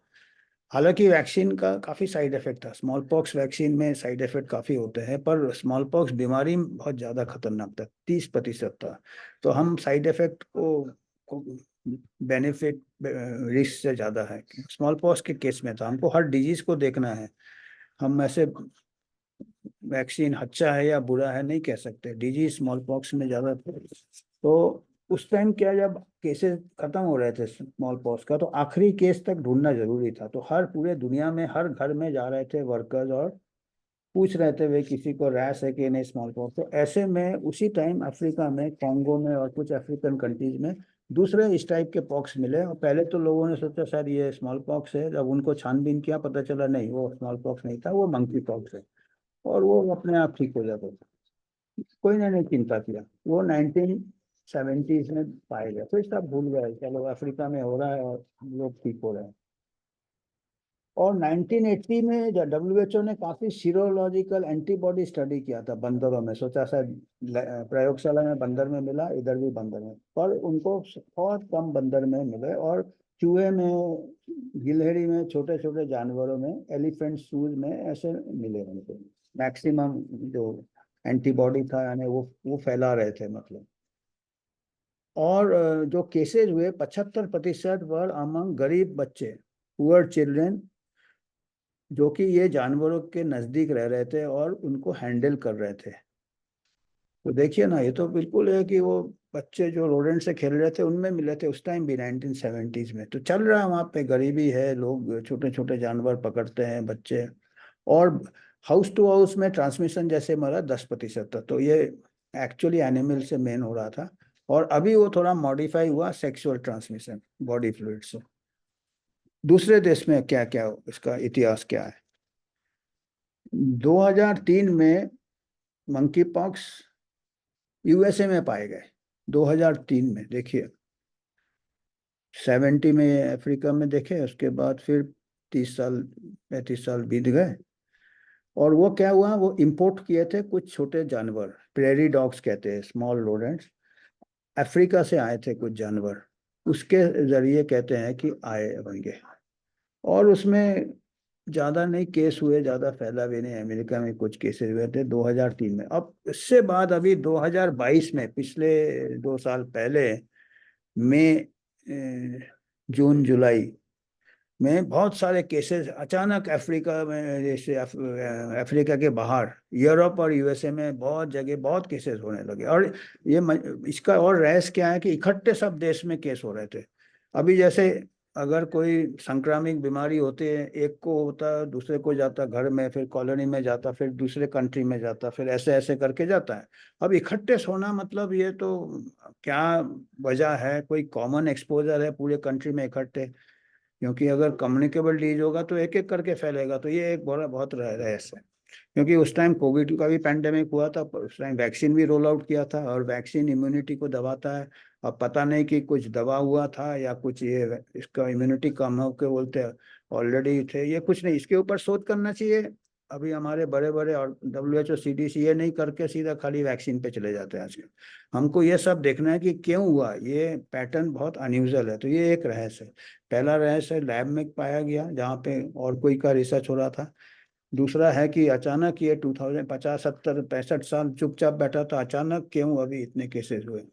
हालांकि वैक्सीन का काफ़ी साइड इफेक्ट था, स्मॉल पॉक्स वैक्सीन में साइड इफेक्ट काफ़ी होते हैं, पर स्मॉल पॉक्स बीमारी बहुत ज़्यादा खतरनाक था, 30% था। तो हम साइड इफेक्ट को बेनिफिट रिस्क से ज़्यादा है स्मॉल पॉक्स के केस में था। हमको हर डिजीज को देखना है, हम ऐसे वैक्सीन अच्छा है या बुरा है नहीं कह सकते, डिजीज स्मॉल पॉक्स में ज़्यादा। तो उस टाइम क्या, जब केसेस खत्म हो रहे थे स्मॉल पॉक्स का, तो आखिरी केस तक ढूंढना जरूरी था। तो हर पूरे दुनिया में हर घर में जा रहे थे वर्कर्स, और पूछ रहे थे वे किसी को रैश है कि नहीं स्मॉल पॉक्स। तो ऐसे में उसी टाइम अफ्रीका में, कॉन्गो में और कुछ अफ्रीकन कंट्रीज में दूसरे इस टाइप के पॉक्स मिले, और पहले तो लोगों ने सोचा शायद ये स्मॉल पॉक्स है। जब उनको छानबीन किया पता चला नहीं, वो स्मॉल पॉक्स नहीं था, वो मंकी पॉक्स है, और वो अपने आप ठीक हो जाता था। कोई ने नहीं चिंता किया। वो 1970s में पाए गए, फिर सब भूल गए, चलो अफ्रीका में हो रहा है और लोग ठीक हो रहे हैं। और 1980 में WHO ने काफी सीरोलॉजिकल एंटीबॉडी स्टडी किया था बंदरों में, सोचा शायद प्रयोगशाला में बंदर में मिला, इधर भी बंदर में, पर उनको बहुत कम बंदर में मिले, और चूहे में, गिलहरी में, छोटे छोटे जानवरों में, एलिफेंट शूज में ऐसे मिले उनको। मैक्सिमम जो एंटीबॉडी था, यानी वो फैला रहे थे मतलब। और जो केसेस हुए 75% वर अमंग गरीब बच्चे, पुअर चिल्ड्रेन, जो कि ये जानवरों के नजदीक रह रहे थे और उनको हैंडल कर रहे थे। तो देखिए ना, ये तो बिल्कुल है कि वो बच्चे जो रोडेंट से खेल रहे थे उनमें मिले थे उस टाइम भी 1970s में। तो चल रहा है वहाँ पे, गरीबी है, लोग छोटे छोटे जानवर पकड़ते हैं बच्चे। और हाउस टू हाउस में ट्रांसमिशन जैसे मरा 10% था, तो ये एक्चुअली एनिमल से मेन हो रहा था। और अभी वो थोड़ा मॉडिफाई हुआ, सेक्सुअल ट्रांसमिशन बॉडी फ्लूइड से। दूसरे देश में क्या क्या इसका इतिहास क्या है। 2003 में मंकी पॉक्स USA में पाए गए, 2003 में, देखिए। 70 में अफ्रीका में देखे, उसके बाद फिर 30 साल 35 साल बीत गए। और वो क्या हुआ, वो इंपोर्ट किए थे कुछ छोटे जानवर, प्रेरी डॉग्स कहते हैं, स्मॉल रोडेंट्स, अफ्रीका से आए थे कुछ जानवर, उसके जरिए कहते हैं कि आए होंगे। और उसमें ज्यादा नहीं केस हुए, ज्यादा फैला भी नहीं, अमेरिका में कुछ केसेस हुए थे 2003 में। अब इससे बाद अभी 2022 में, पिछले 2 साल पहले, मई, जून जुलाई में बहुत सारे केसेस अचानक अफ्रीका में, जैसे अफ्रीका के बाहर यूरोप और USA में बहुत जगह बहुत केसेस होने लगे। और ये इसका और रहस्य क्या है कि इकट्ठे सब देश में केस हो रहे थे। अभी जैसे अगर कोई संक्रामक बीमारी होती है, एक को होता, दूसरे को जाता, घर में, फिर कॉलोनी में जाता, फिर दूसरे कंट्री में जाता, फिर ऐसे ऐसे करके जाता है। अब इकट्ठे सोना मतलब ये तो क्या वजह है, कोई कॉमन एक्सपोजर है पूरे कंट्री में इकट्ठे। क्योंकि अगर कम्युनिकेबल डिजीज होगा तो एक एक करके फैलेगा, तो ये एक बड़ा बहुत रहस्य है। क्योंकि उस टाइम कोविड का भी पैंडेमिक हुआ था, उस टाइम वैक्सीन भी रोल आउट किया था, और वैक्सीन इम्यूनिटी को दबाता है। अब पता नहीं कि कुछ दबा हुआ था या कुछ ये इसका इम्यूनिटी कम हो के बोलते हैं, ऑलरेडी थे, ये कुछ नहीं, इसके ऊपर शोध करना चाहिए। अभी हमारे बड़े बड़े और WHO CDC ये नहीं करके सीधा खाली वैक्सीन पे चले जाते हैं आजकल। हमको ये सब देखना है कि क्यों हुआ, ये पैटर्न बहुत अनयूजुअल है। तो ये एक रहस्य है। पहला रहस्य लैब में पाया गया जहाँ पे और कोई का रिसर्च हो रहा था। दूसरा है कि अचानक ये 2000 50 70 65 साल चुपचाप बैठा था, अचानक क्यों अभी इतने केसेस हुए।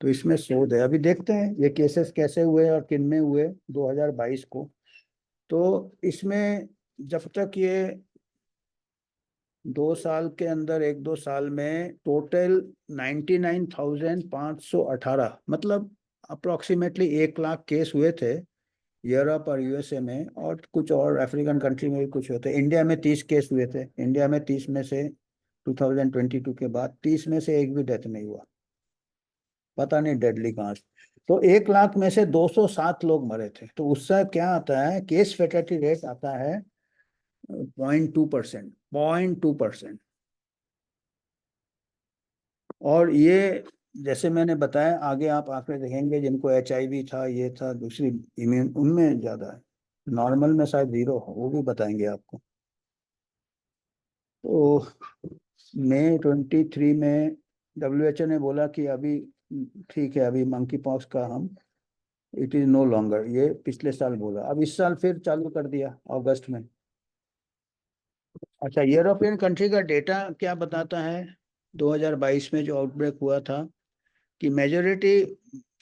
तो इसमें शोध है, अभी देखते हैं ये केसेस कैसे हुए और किन में हुए 2022 को। तो इसमें जब तक ये 2 साल के अंदर, 1-2 साल में टोटल 99,518, मतलब अप्रोक्सीमेटली 1 लाख केस हुए थे यूरोप और USA में, और कुछ और अफ्रीकन कंट्री में भी कुछ हुए थे। इंडिया में 30 केस हुए थे। इंडिया में 30 में से 2022 के बाद 30 में से एक भी डेथ नहीं हुआ। पता नहीं डेडली कहाँ से। तो 1 लाख में से 207 लोग मरे थे। तो उससे क्या आता है, केस फेटेलिटी रेट आता है 0.2%, 0.2%। और ये जैसे मैंने बताया, आगे आप आंकड़े देखेंगे, जिनको HIV था, ये था, दूसरी इम्यून, उनमें ज्यादा है। नॉर्मल में शायद 0 हो, वो भी बताएंगे आपको। तो मई 23 में WHO ने बोला कि अभी ठीक है, अभी मंकी पॉक्स का हम इट इज नो लॉन्गर, ये पिछले साल बोला, अब इस साल फिर चालू कर दिया अगस्त में। अच्छा, यूरोपियन कंट्री का डेटा क्या बताता है, 2022 में जो आउटब्रेक हुआ था कि मेजोरिटी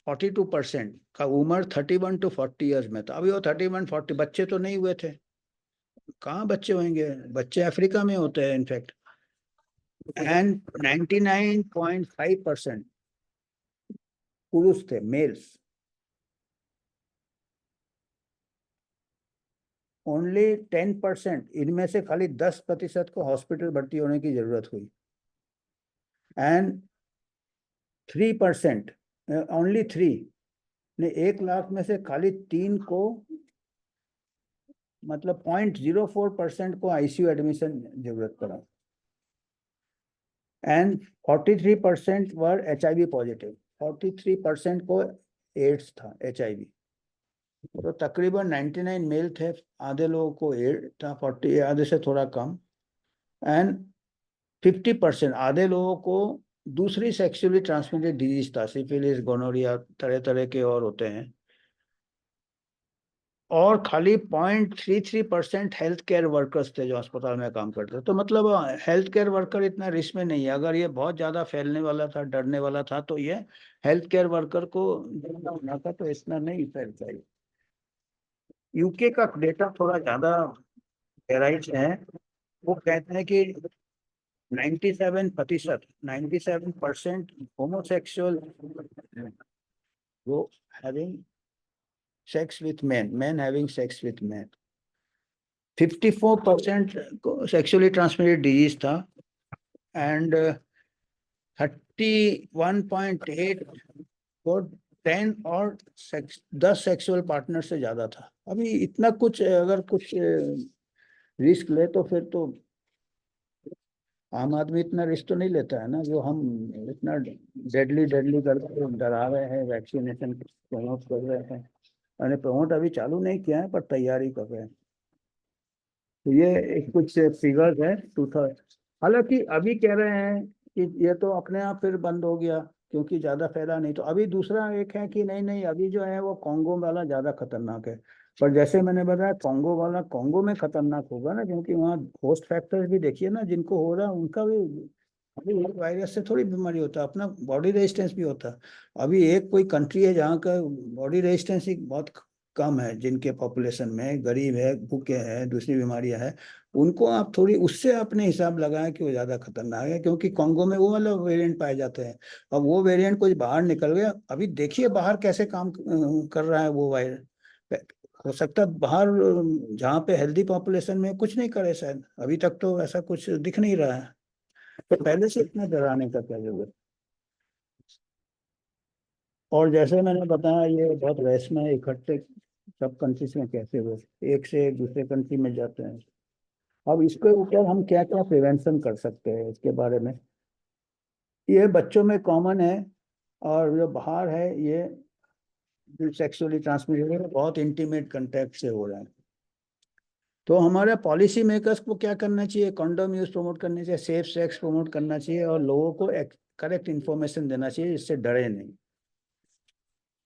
42% का उम्र 31 to 40 ईयर्स में था। अभी वो 31-40 बच्चे तो नहीं हुए थे, कहाँ बच्चे होंगे, बच्चे अफ्रीका में होते हैं इनफैक्ट। एंड 99.5% पुरुष थे, मेल्स। ओनली 10%, इनमें से खाली 10% को हॉस्पिटल भर्ती होने की जरूरत हुई। एंड 3%, ओनली 3 ने 1 लाख में से खाली 3 को, मतलब 0.04% को ICU एडमिशन जरूरत पड़ा। एंड 43% वर HIV पॉजिटिव, 43% को एड्स था, HIV। तो तकरीबन 99 मेल थे, आधे लोगों को एड था, 40 आधे से थोड़ा कम। एंड 50% आधे लोगों को दूसरी सेक्सुअली ट्रांसमिटेड डिजीज था, सिफिलिस, गोनोरिया, तरह तरह के और होते हैं। और खाली 0.33% हेल्थ केयर वर्कर्स थे जो अस्पताल में काम करते थे। तो मतलब हेल्थ केयर वर्कर इतना रिस्क में नहीं है। अगर ये बहुत ज्यादा फैलने वाला था, डरने वाला था, तो ये हेल्थ केयर वर्कर को डरना होना था, तो इतना नहीं फैलता है। UK का डेटा थोड़ा ज्यादा गहराई से है। वो कहते हैं कि 97% होमोसेक्सुअल वो having sex with men having sex with men, 54% sexually transmitted disease था। एंड 31.8 को 10 और 10 सेक्सुअल पार्टनर से ज्यादा था। अभी इतना कुछ अगर कुछ रिस्क ले तो फिर तो आम आदमी इतना रिस्क तो नहीं लेता है ना, जो हम इतना डेडली डेडली करके डरा रहे हैं, वैक्सीनेशन प्रमोट कर रहे हैं। मैंने प्रमोट अभी चालू नहीं किया है, पर तैयारी कर रहे हैं। तो ये एक कुछ फिगर्स है 2000। हालांकि अभी कह रहे हैं कि ये तो अपने आप फिर बंद हो गया क्योंकि ज्यादा फैला नहीं। तो अभी दूसरा एक है कि नहीं नहीं, अभी जो है वो कॉन्गो वाला ज्यादा खतरनाक है। पर जैसे मैंने बताया, कॉन्गो वाला कॉन्गो में खतरनाक होगा ना, क्योंकि वहाँ होस्ट फैक्टर्स भी देखिए ना, जिनको हो रहा है उनका भी अभी वायरस से थोड़ी बीमारी होता है, अपना बॉडी रेजिस्टेंस भी होता है। अभी एक कोई कंट्री है जहाँ का बॉडी रेजिस्टेंस ही बहुत कम है, जिनके पॉपुलेशन में गरीब है, भूखे हैं, दूसरी बीमारियां हैं, उनको आप थोड़ी उससे अपने हिसाब लगाएं कि वो ज्यादा खतरनाक है, क्योंकि कॉन्गो में वो वाला वेरिएंट पाए जाते हैं। अब वो वेरिएंट कुछ बाहर निकल गया, अभी देखिए बाहर कैसे काम कर रहा है वो वायरस। हो सकता है बाहर जहाँ पे हेल्दी पॉपुलेशन में कुछ नहीं करे शायद, अभी तक तो ऐसा कुछ दिख नहीं रहा है। तो पहले से इतना डराने का क्या जरूरत। और जैसे मैंने बताया, ये बहुत रेस में इकट्ठे सब कंट्रीज में कैसे हुए, एक से एक दूसरे कंट्री में जाते हैं। अब इसके ऊपर हम क्या क्या प्रिवेंशन कर सकते हैं इसके बारे में। ये बच्चों में कॉमन है, और जो बाहर है ये सेक्सुअली ट्रांसमिटेड बहुत इंटीमेट कंटेक्ट से हो रहा है। तो हमारे पॉलिसी मेकर्स को क्या करना चाहिए, कंडोम यूज प्रमोट करना चाहिए, सेफ सेक्स प्रमोट करना चाहिए, और लोगों को करेक्ट इन्फॉर्मेशन देना चाहिए जिससे डरे नहीं।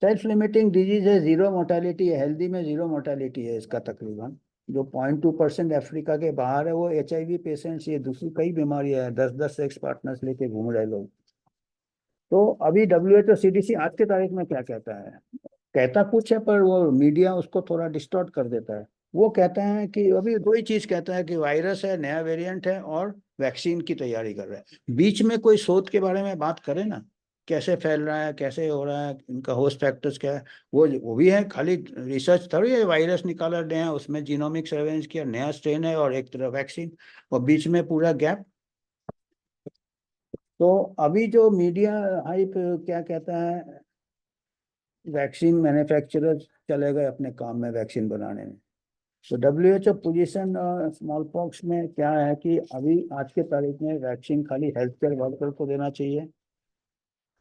सेल्फ लिमिटिंग डिजीज है, जीरो मोर्टालिटी है, हेल्दी में जीरो मोर्टालिटी है इसका तकरीबन। जो 0.2% अफ्रीका के बाहर है वो HIV पेशेंट्स, ये दूसरी कई बीमारियां हैं, 10-10 सेक्स पार्टनर्स लेके घूम रहे लोग। तो अभी WHO CDC आज के तारीख में क्या कहता है, कहता कुछ है पर वो मीडिया उसको थोड़ा डिस्टॉर्ट कर देता है। वो कहता है कि अभी दो ही चीज कहता है कि वायरस है, नया वेरिएंट है, और वैक्सीन की तैयारी कर रहा है। बीच में कोई शोध के बारे में बात करे ना, कैसे फैल रहा है, कैसे हो रहा है, इनका होस्ट फैक्टर्स क्या है, वो भी है। खाली रिसर्च थोड़ी है, वायरस निकाला नया, उसमें जीनोमिक सर्वेलेंस किया, नया स्ट्रेन है, और एक तरफ वैक्सीन, और बीच में पूरा गैप। तो अभी जो मीडिया हाइप क्या कहता है, वैक्सीन मैन्युफैक्चरर चले गए अपने काम में वैक्सीन बनाने में। तो WHO पोजीशन स्मॉल पॉक्स में क्या है कि अभी आज के तारीख में वैक्सीन खाली हेल्थ केयर वर्कर को देना चाहिए,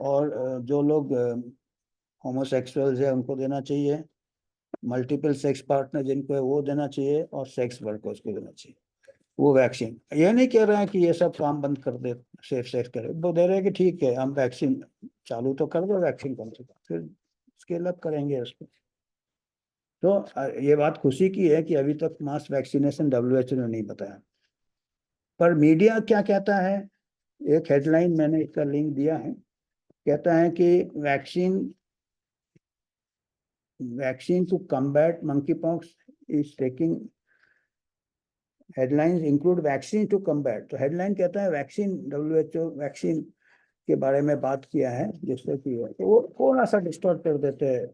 और जो लोग होमोसेक्सुअल्स है उनको देना चाहिए, मल्टीपल सेक्स पार्टनर जिनको है वो देना चाहिए, और सेक्स वर्कर्स को देना चाहिए वो वैक्सीन। यह नहीं कह रहा है कि ये सब काम बंद कर दे, सेफ सेक्स करे, वो दे रहे हैं कि ठीक है हम वैक्सीन चालू तो कर दो, वैक्सीन कम से कम, फिर स्केल अप करेंगे उसको। तो ये बात खुशी की है कि अभी तक मास वैक्सीनेशन WHO ने नहीं बताया। पर मीडिया क्या कहता है, एक हेडलाइन मैंने इसका लिंक दिया है, कहता है कि vaccine vaccine to combat monkeypox is taking, headlines include vaccine to combat. तो हेडलाइन कहता है वैक्सीन, WHO वैक्सीन के बारे में बात किया है जिससे कि तो वो थोड़ा सा डिस्टॉर्ट कर देते हैं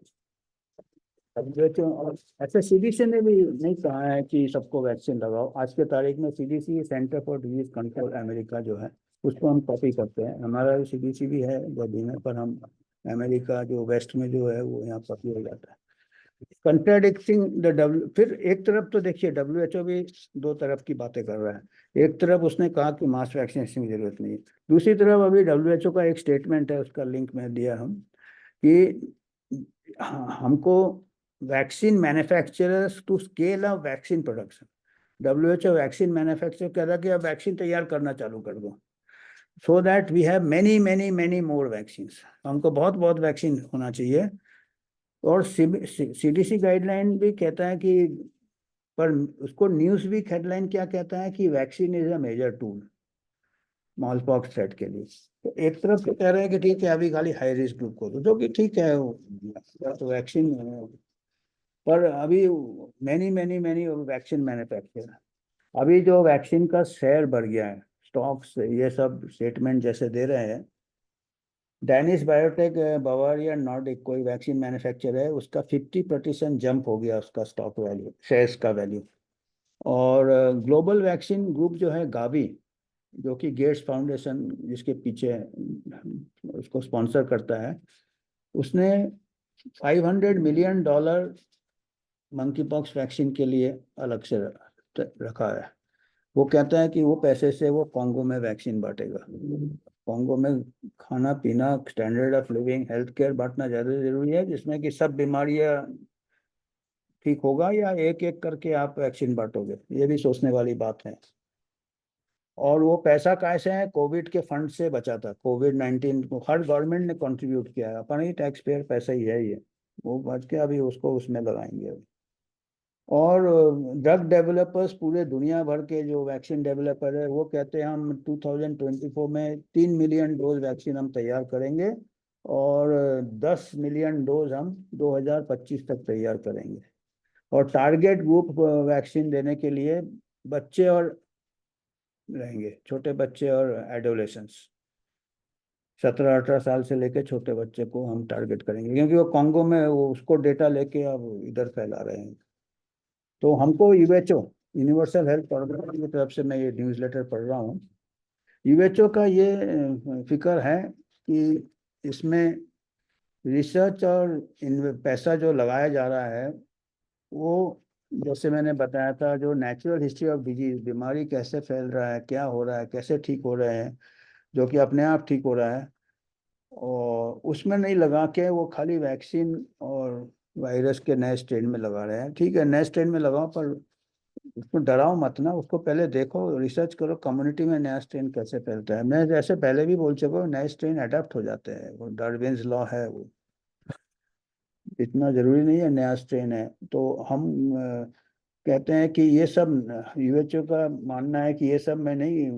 WHO। और ऐसे CDC ने भी नहीं कहा है कि सबको वैक्सीन लगाओ। आज के तारीख में CDC, centre for disease control America जो है, उसको हम कॉपी करते हैं। हमारा CDC भी है दिल्ली में, पर हम अमेरिका जो वेस्ट में जो है वो यहाँ कॉपी हो जाता है। कंट्राडिक्टिंग द डब्ल्यू, फिर एक तरफ तो देखिए WHO भी दो तरफ की बातें कर रहा है। एक तरफ उसने कहा कि मास वैक्सीनेशन की जरूरत नहीं है, दूसरी तरफ अभी WHO का एक स्टेटमेंट है, उसका लिंक में दिया हम, कि हमको vaccine manufacturers to scale up vaccine production. WHO vaccine manufacture कह रहा है कि अब वैक्सीन तैयार करना चालू कर दो, so that we have many many many more vaccine. हमको बहुत बहुत वैक्सीन होना चाहिए। और CDC गाइडलाइन भी कहता है कि, पर उसको न्यूज वीक हेडलाइन क्या कहता है कि vaccine is a major tool smallpox threat के लिए। तो एक तरफ तो कह रहे हैं कि ठीक है अभी खाली हाई रिस्क ग्रुप को दो, जो कि ठीक है, तो वैक्सीन, पर अभी many many many vaccine manufacture, अभी जो वैक्सीन का शेयर बढ़ गया है, स्टॉक्स ये सब स्टेटमेंट जैसे दे रहे हैं। डैनिश बायोटेक, बवारिया नॉर्डिक कोई वैक्सीन मैन्युफैक्चर है, उसका 50% जंप हो गया उसका स्टॉक वैल्यू, शेयर्स का वैल्यू। और ग्लोबल वैक्सीन ग्रुप जो है गावी, जो कि गेट्स फाउंडेशन जिसके पीछे उसको स्पॉन्सर करता है, उसने $500 मिलियन मंकी पॉक्स वैक्सीन के लिए अलग से रखा है। वो कहता है कि वो पैसे से वो कॉन्गो में वैक्सीन बांटेगा। कॉन्गो में खाना पीना, standard of living, health care बांटना ज़्यादा जरूरी है, जिसमें कि सब बीमारियां ठीक होगा, या एक एक करके आप वैक्सीन बांटोगे, ये भी सोचने वाली बात है। और वो पैसा कैसे है, कोविड के फंड से बचा था, कोविड-19 को हर गवर्नमेंट ने कंट्रीब्यूट किया है, अपना ही टैक्स पेयर पैसा ही है ये, वो बच के अभी उसको उसमें लगाएंगे अभी। और ड्रग डेवलपर्स पूरे दुनिया भर के जो वैक्सीन डेवलपर है वो कहते हैं हम 2024 में 3 मिलियन डोज वैक्सीन हम तैयार करेंगे, और 10 मिलियन डोज हम 2025 तक तैयार करेंगे। और टारगेट ग्रुप वैक्सीन देने के लिए बच्चे और रहेंगे, छोटे बच्चे और एडोलेसेंस, 17-18 साल से लेकर छोटे बच्चे को हम टारगेट करेंगे, क्योंकि वो कॉन्गो में वो उसको डेटा लेके अब इधर फैला रहे हैं। तो हमको यूएचओ, यूनिवर्सल हेल्थ प्रोग्राम की तरफ से मैं ये न्यूज़लेटर पढ़ रहा हूँ। यूएचओ का ये फिक्र है कि इसमें रिसर्च और इन पैसा जो लगाया जा रहा है, वो जैसे मैंने बताया था, जो नेचुरल हिस्ट्री ऑफ डिजीज, बीमारी कैसे फैल रहा है, क्या हो रहा है, कैसे ठीक हो रहे हैं, जो कि अपने आप ठीक हो रहा है, और उसमें नहीं लगा के वो खाली वैक्सीन और वायरस के नए स्ट्रेन में लगा रहे हैं। ठीक है नए स्ट्रेन में लगाओ, पर उसको डराओ मत ना, उसको पहले देखो, रिसर्च करो कम्युनिटी में नया स्ट्रेन कैसे फैलता है। मैं जैसे पहले भी बोल चुका हूँ, नए स्ट्रेन अडेप्ट हो जाते हैं, वो डार्विन्स लॉ है वो, इतना जरूरी नहीं है नया स्ट्रेन है। तो हम कहते हैं कि ये सब, यूएचओ का मानना है कि ये सब मैं नहीं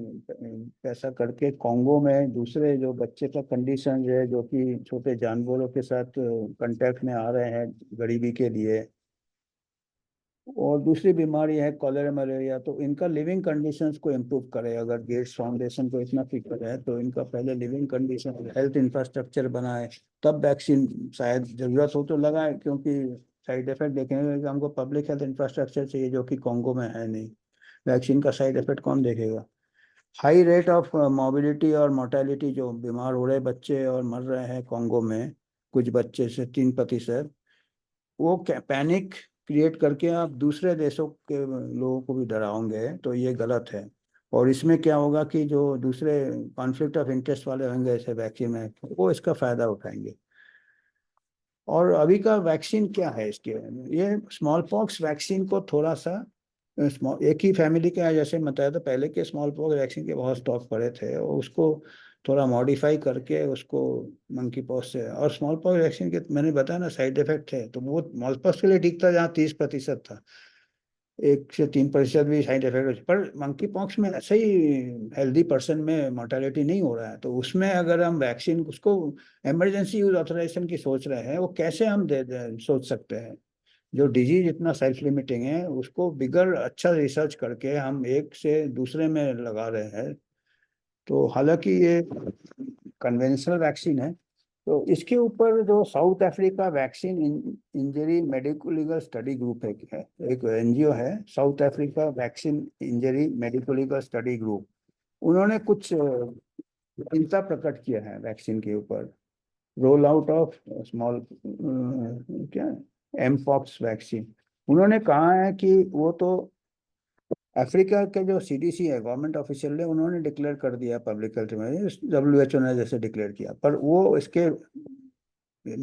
पैसा करके कॉन्गो में दूसरे जो बच्चे का कंडीशन है, जो कि छोटे जानवरों के साथ कांटेक्ट में आ रहे हैं गरीबी के लिए, और दूसरी बीमारी है कॉलेरा मलेरिया, तो इनका लिविंग कंडीशंस को इम्प्रूव करे। अगर गेट्स फाउंडेशन को इतना फिक्र है तो इनका पहले लिविंग कंडीशन, हेल्थ इंफ्रास्ट्रक्चर बनाए, तब वैक्सीन शायद जरूरत हो तो लगाए, क्योंकि साइड इफेक्ट देखेंगे कि हमको पब्लिक हेल्थ इंफ्रास्ट्रक्चर चाहिए, जो कि कॉन्गो में है नहीं। वैक्सीन का साइड इफेक्ट कौन देखेगा? हाई रेट ऑफ मोबिलिटी और मोर्टेलिटी, जो बीमार हो रहे बच्चे और मर रहे हैं कॉन्गो में, कुछ बच्चे से 3%, वो पैनिक क्रिएट करके आप दूसरे देशों के लोगों को भी डराओगे, तो ये गलत है। और इसमें क्या होगा कि जो दूसरे कॉन्फ्लिक्ट ऑफ इंटरेस्ट वाले होंगे ऐसे वैक्सीन में, वो इसका फायदा उठाएंगे। और अभी का वैक्सीन क्या है इसके, ये स्मॉल पॉक्स वैक्सीन को थोड़ा सा एक ही फैमिली का है, जैसे बताया था पहले के स्मॉल पॉक्स वैक्सीन के बहुत स्टॉक पड़े थे, और उसको थोड़ा मॉडिफाई करके उसको मंकी पॉक्स से, और स्मॉल पॉक्स वैक्सीन के मैंने बताया ना साइड इफेक्ट थे, तो वो स्मॉल पॉक्स के लिए ठीक था जहाँ 30% था, 1 से 3% भी साइड इफेक्ट, पर मंकी पॉक्स में ऐसे ही हेल्दी पर्सन में मोर्टेलिटी नहीं हो रहा है। तो उसमें अगर हम वैक्सीन उसको इमरजेंसी यूज ऑथराइजेशन की सोच रहे हैं, वो कैसे हम सोच सकते हैं? जो डिजीज इतना सेल्फ लिमिटिंग है, उसको बिगर अच्छा रिसर्च करके हम एक से दूसरे में लगा रहे हैं। तो हालांकि ये कन्वेंशनल वैक्सीन है, तो इसके ऊपर जो south Africa vaccine injury medico legal study group है, एक एनजीओ है, south Africa vaccine injury medico legal study group, उन्होंने कुछ चिंता प्रकट किया है वैक्सीन के ऊपर। रोल आउट ऑफ स्मॉल क्या एमपॉक्स वैक्सीन, उन्होंने कहा है कि वो तो अफ्रीका के जो सीडीसी है, गवर्नमेंट ऑफिशियल है, उन्होंने डिक्लेयर कर दिया पब्लिक हेल्थ में, डब्ल्यूएचओ ने जैसे डिक्लेयर किया, पर वो इसके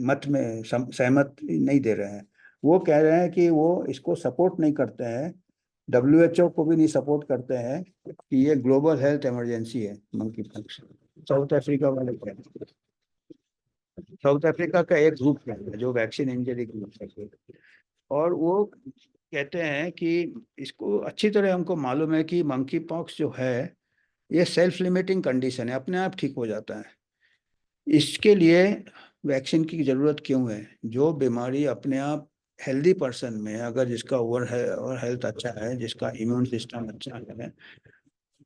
मत में सहमत नहीं दे रहे हैं। वो कह रहे हैं कि वो इसको सपोर्ट नहीं करते हैं, डब्ल्यूएचओ को भी नहीं सपोर्ट करते हैं कि ये ग्लोबल हेल्थ इमरजेंसी है मंकी पॉक्स। साउथ अफ्रीका वाले कहते हैं, साउथ अफ्रीका का एक ग्रुप है जो वैक्सीन इंजरी ग्रुप है, और वो कहते हैं कि इसको अच्छी तरह हमको मालूम है कि मंकी पॉक्स जो है ये सेल्फ लिमिटिंग कंडीशन है, अपने आप ठीक हो जाता है। इसके लिए वैक्सीन की जरूरत क्यों है? जो बीमारी अपने आप हेल्दी पर्सन में, अगर जिसका ओवर है और हेल्थ अच्छा है, जिसका इम्यून सिस्टम अच्छा है,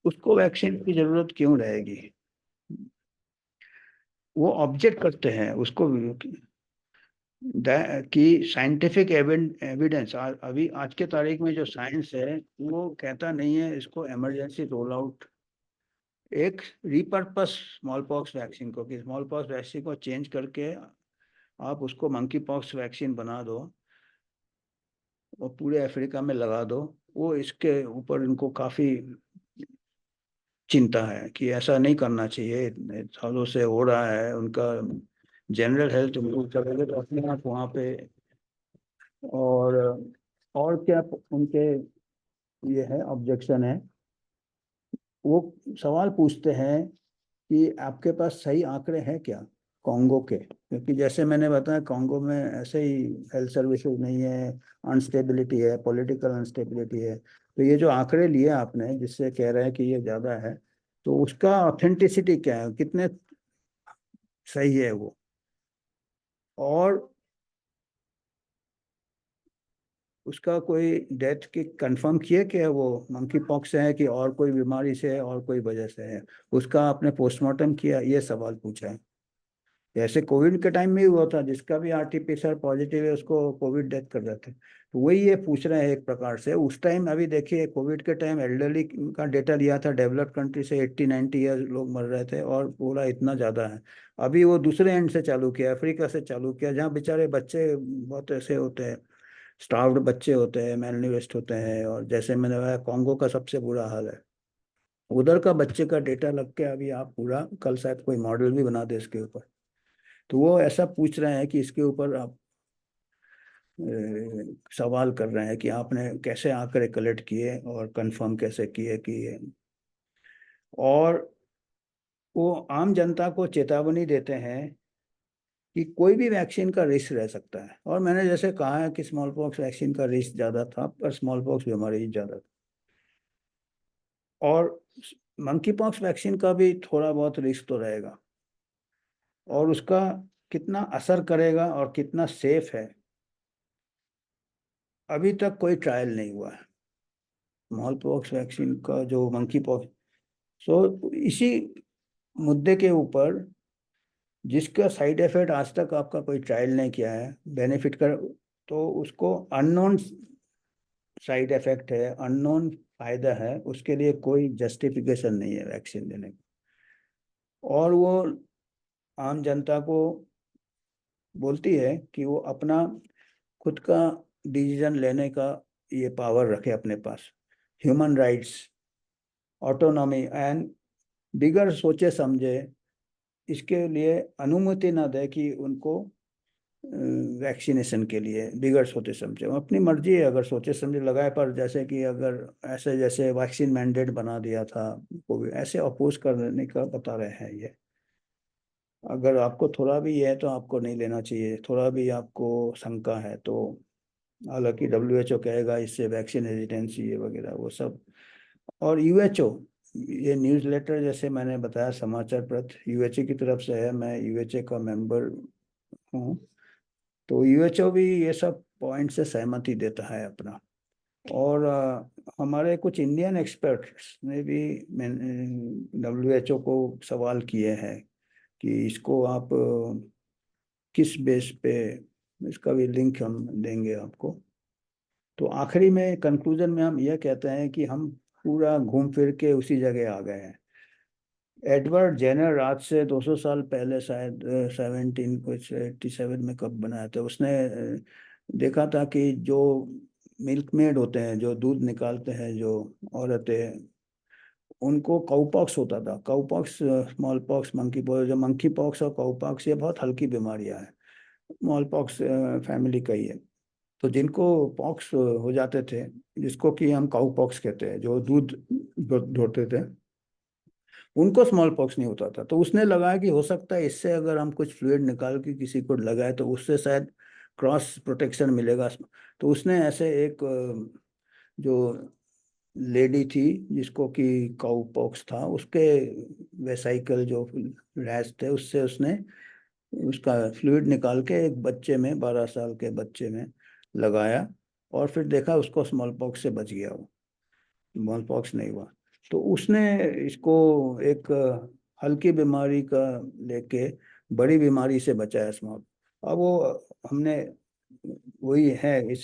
उसको वैक्सीन की जरूरत क्यों रहेगी? वो ऑब्जेक्ट करते हैं उसको कि साइंटिफिक एविडेंस, अभी आज के तारीख में जो साइंस है वो कहता नहीं है इसको इमरजेंसी रोल आउट, एक रिपर्पस स्मॉल पॉक्स वैक्सीन को, कि स्मॉल पॉक्स वैक्सीन को चेंज करके आप उसको मंकी पॉक्स वैक्सीन बना दो और पूरे अफ्रीका में लगा दो। वो इसके ऊपर इनको काफी चिंता है कि ऐसा नहीं करना चाहिए, इतने सालों से हो रहा है, उनका जनरल हेल्थ इम्प्रूव करेंगे तो अपने आप वहाँ पे। और और क्या उनके ये है ऑब्जेक्शन है, वो सवाल पूछते हैं कि आपके पास सही आंकड़े हैं क्या कॉन्गो के, क्योंकि जैसे मैंने बताया कॉन्गो में ऐसे ही हेल्थ सर्विसेज नहीं है, अनस्टेबिलिटी है, पॉलिटिकल अनस्टेबिलिटी है। तो ये जो आंकड़े लिए आपने जिससे कह रहे हैं कि ये ज़्यादा है, तो उसका ऑथेंटिसिटी क्या है, कितने सही है वो? और उसका कोई डेथ की कंफर्म किए कि वो मंकी पॉक्स से है कि और कोई बीमारी से है और कोई वजह से है, उसका आपने पोस्टमार्टम किया? ये सवाल पूछा है। जैसे कोविड के टाइम में ही हुआ था, जिसका भी आरटीपीसीआर पॉजिटिव है उसको कोविड डेथ कर देते, तो वही ये पूछ रहे हैं एक प्रकार से। उस टाइम अभी देखिए कोविड के टाइम एल्डरली का डेटा लिया था, डेवलप्ड कंट्री से 80-90 ईयर लोग मर रहे थे और पूरा इतना ज़्यादा है। अभी वो दूसरे एंड से चालू किया, अफ्रीका से चालू किया, जहाँ बेचारे बच्चे बहुत ऐसे होते हैं, स्टार्व्ड बच्चे होते हैं, मेलन्यूरिस्ड होते हैं, और जैसे मैंने बताया कॉन्गो का सबसे बुरा हाल है। उधर का बच्चे का डेटा लग के अभी आप पूरा कल शायद कोई मॉडल भी बना दे इसके ऊपर। तो वो ऐसा पूछ रहे हैं कि इसके ऊपर आप सवाल कर रहे हैं कि आपने कैसे आंकड़े कलेक्ट किए और कंफर्म कैसे किए कि और वो आम जनता को चेतावनी देते हैं कि कोई भी वैक्सीन का रिस्क रह सकता है। और मैंने जैसे कहा है कि स्मॉल पॉक्स वैक्सीन का रिस्क ज़्यादा था, पर स्मॉल पॉक्स बीमारी ज़्यादा था। और मंकी पॉक्स वैक्सीन का भी थोड़ा बहुत रिस्क तो रहेगा, और उसका कितना असर करेगा और कितना सेफ है, अभी तक कोई ट्रायल नहीं हुआ है स्मॉल पॉक्स वैक्सीन का, जो मंकी पॉक्स। सो इसी मुद्दे के ऊपर, जिसका साइड इफेक्ट आज तक आपका कोई ट्रायल नहीं किया है, बेनिफिट कर, तो उसको अननोन साइड इफेक्ट है, अननोन फायदा है, उसके लिए कोई जस्टिफिकेशन नहीं है वैक्सीन देने का। और वो आम जनता को बोलती है कि वो अपना खुद का डिसीजन लेने का ये पावर रखे अपने पास, ह्यूमन राइट्स, ऑटोनॉमी एंड बिगर सोचे समझे इसके लिए अनुमति ना दे कि उनको वैक्सीनेशन के लिए बिगर सोचे समझे। वो अपनी मर्जी है, अगर सोचे समझे लगाए, पर जैसे कि अगर ऐसे जैसे वैक्सीन मैंडेट बना दिया था कोविड, ऐसे अपोज करने का बता रहे हैं ये। अगर आपको थोड़ा भी है तो आपको नहीं लेना चाहिए, थोड़ा भी आपको शंका है तो। हालांकि WHO कहेगा इससे वैक्सीन हेजिटेंसी है वगैरह वो सब। और यूएचओ, ये न्यूज़लेटर जैसे मैंने बताया, समाचार पत्र यूएचओ की तरफ से है, मैं यूएचओ का मेंबर हूँ। तो यूएचओ भी ये सब पॉइंट से सहमति देता है अपना। और हमारे कुछ इंडियन एक्सपर्ट्स ने भी WHO को सवाल किए हैं कि इसको आप किस बेस पे, इसका भी लिंक हम देंगे आपको। तो आखिरी में कंक्लूजन में हम यह कहते हैं कि हम पूरा घूम फिर के उसी जगह आ गए हैं। एडवर्ड जेनर आज से 200 साल पहले, शायद 17 कुछ 87 में कब बनाया था उसने, देखा था कि जो मिल्कमेड होते हैं, जो दूध निकालते हैं जो औरतें, उनको काउपॉक्स होता था। Cowpox, small pox, monkey pox, जो मंकी पॉक्स और काउपॉक्स ये बहुत हल्की बीमारियां हैं, स्मॉल पॉक्स फैमिली का ही है। तो जिनको पॉक्स हो जाते थे, जिसको कि हम काउ पॉक्स कहते हैं, जो दूध ढोते थे, उनको स्मॉल पॉक्स नहीं होता था। तो उसने लगाया कि हो सकता है इससे अगर हम कुछ फ्लूइड निकाल के किसी को लगाए तो उससे शायद क्रॉस प्रोटेक्शन मिलेगा। तो उसने ऐसे एक जो लेडी थी जिसको कि काउ पॉक्स था, उसके वेसाइकल जो रैश थे उससे उसने उसका फ्लूइड निकाल के एक बच्चे में, 12 साल के बच्चे में लगाया, और फिर देखा उसको स्मॉल पॉक्स से बच गया, वो स्मॉल पॉक्स नहीं हुआ। तो उसने इसको एक हल्की बीमारी का लेके बड़ी बीमारी से बचाया स्मॉल। अब वो हमने वही है इस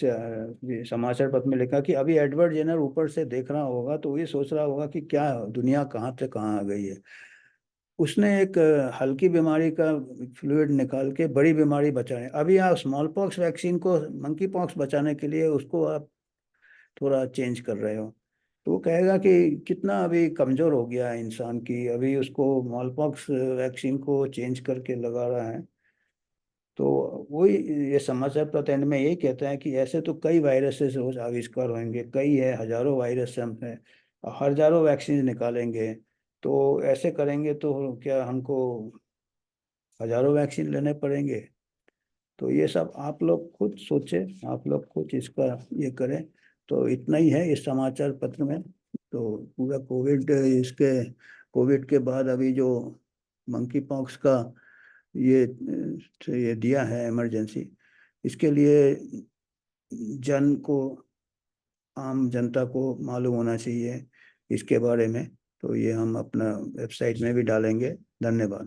समाचार पत्र में लिखा कि अभी एडवर्ड जेनर ऊपर से देख रहा होगा तो ये सोच रहा होगा कि क्या दुनिया कहाँ से कहाँ आ गई है। उसने एक हल्की बीमारी का फ्लूइड निकाल के बड़ी बीमारी बचाए। अभी आप स्मॉल पॉक्स वैक्सीन को मंकी पॉक्स बचाने के लिए उसको आप थोड़ा चेंज कर रहे हो, तो वो कहेगा कि कितना अभी कमजोर हो गया है इंसान की, अभी उसको स्मॉल पॉक्स वैक्सीन को चेंज करके लगा रहा है। तो वही, ये समाचार पत्र एंड में यही कहता है कि ऐसे तो कई वायरसेस रोज आविष्कार होंगे, कई है, हजारों वायरस हम हैं, हजारों वैक्सीन निकालेंगे। तो ऐसे करेंगे तो क्या हमको हजारों वैक्सीन लेने पड़ेंगे? तो ये सब आप लोग खुद सोचें, आप लोग खुद इसका ये करें। तो इतना ही है इस समाचार पत्र में। तो पूरा कोविड, इसके कोविड के बाद अभी जो मंकी पॉक्स का ये दिया है इमरजेंसी, इसके लिए जन को, आम जनता को मालूम होना चाहिए इसके बारे में। तो ये हम अपना वेबसाइट में भी डालेंगे। धन्यवाद।